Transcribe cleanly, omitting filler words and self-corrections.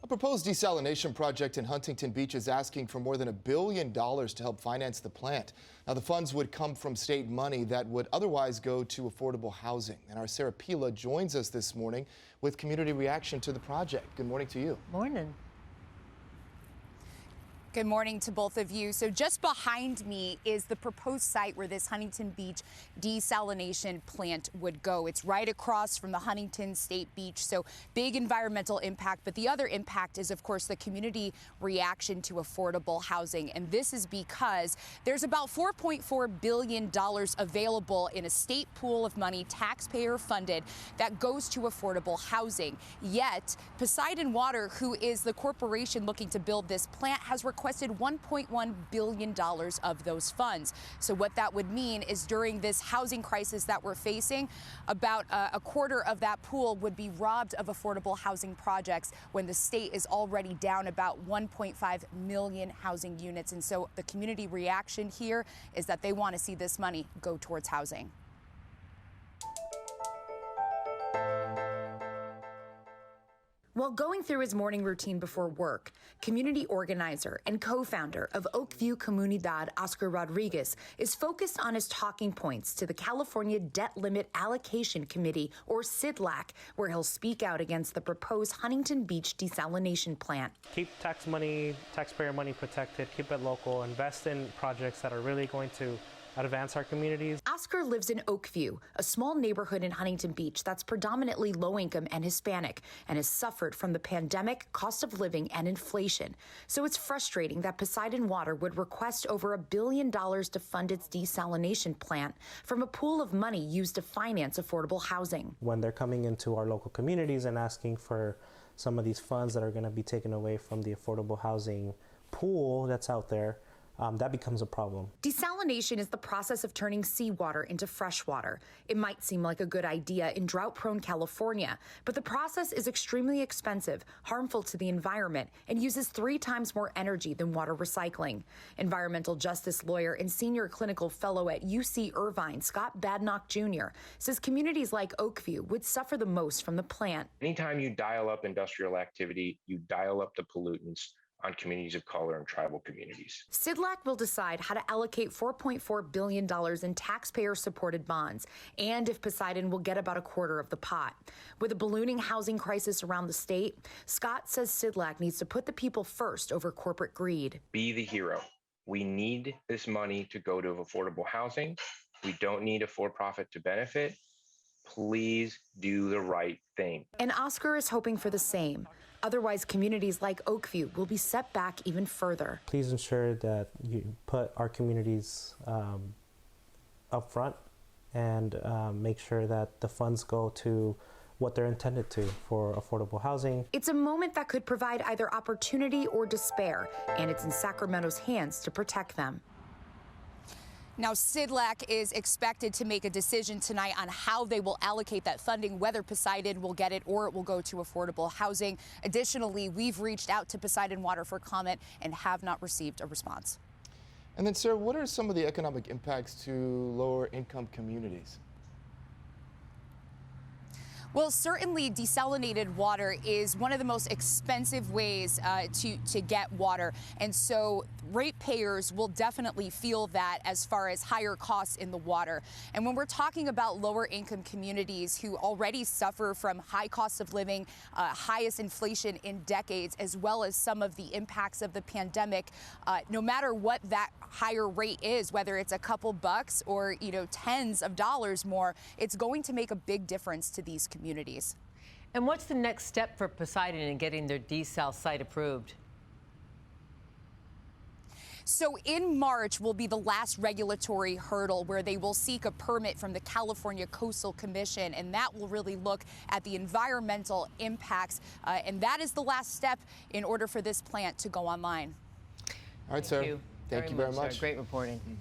A proposed desalination project in Huntington Beach is asking for more than $1 billion to help finance the plant. Now, the funds would come from state money that would otherwise go to affordable housing. And our Sarah Pila joins us this morning with community reaction to the project. Good morning to you. Morning. Good morning to both of you. So just behind me is the proposed site where this Huntington Beach desalination plant would go. It's right across from the Huntington State Beach, so big environmental impact. But the other impact is, of course, the community reaction to affordable housing. And this is because there's about $4.4 billion available in a state pool of money, taxpayer funded, that goes to affordable housing. Yet Poseidon Water, who is the corporation looking to build this plant, has requested $1.1 billion of those funds. So what that would mean is during this housing crisis that we're facing, about a quarter of that pool would be robbed of affordable housing projects when the state is already down about 1.5 million housing units. And so the community reaction here is that they want to see this money go towards housing. While going through his morning routine before work, community organizer and co-founder of Oakview Comunidad, Oscar Rodriguez, is focused on his talking points to the California Debt Limit Allocation Committee, or CIDLAC, where he'll speak out against the proposed Huntington Beach desalination plant. Keep taxpayer money protected, keep it local, invest in projects that are really going to advance our communities. Oscar lives in Oakview, a small neighborhood in Huntington Beach that's predominantly low-income and Hispanic, and has suffered from the pandemic, cost of living, and inflation. So it's frustrating that Poseidon Water would request over $1 billion to fund its desalination plant from a pool of money used to finance affordable housing. When they're coming into our local communities and asking for some of these funds that are going to be taken away from the affordable housing pool that's out there, that becomes a problem. Desalination is the process of turning seawater into fresh water. It might seem like a good idea in drought-prone California, but the process is extremely expensive, harmful to the environment, and uses 3 times more energy than water recycling. Environmental justice lawyer and senior clinical fellow at UC Irvine, Scott Badnock Jr., says communities like Oakview would suffer the most from the plant. Anytime you dial up industrial activity, you dial up the pollutants on communities of color and tribal communities. CIDLAC will decide how to allocate $4.4 billion in taxpayer-supported bonds, and if Poseidon will get about a quarter of the pot. With a ballooning housing crisis around the state, Scott says CIDLAC needs to put the people first over corporate greed. Be the hero. We need this money to go to affordable housing. We don't need a for-profit to benefit. Please do the right thing. And Oscar is hoping for the same. Otherwise, communities like Oakview will be set back even further. Please ensure that you put our communities up front and make sure that the funds go to what they're intended to for affordable housing. It's a moment that could provide either opportunity or despair, and it's in Sacramento's hands to protect them. Now, CIDLAC is expected to make a decision tonight on how they will allocate that funding, whether Poseidon will get it or it will go to affordable housing. Additionally, we've reached out to Poseidon Water for comment and have not received a response. And then, Sarah, what are some of the economic impacts to lower income communities? Well, certainly desalinated water is one of the most expensive ways to get water. And so ratepayers will definitely feel that as far as higher costs in the water. And when we're talking about lower income communities who already suffer from high costs of living, highest inflation in decades, as well as some of the impacts of the pandemic, no matter what that higher rate is, whether it's a couple bucks or, tens of dollars more, it's going to make a big difference to these communities. And what's the next step for Poseidon in getting their desal site approved? So in March will be the last regulatory hurdle where they will seek a permit from the California Coastal Commission, and that will really look at the environmental impacts. And that is the last step in order for this plant to go online. All right, Sarah. Thank you Thank you very much. Great reporting.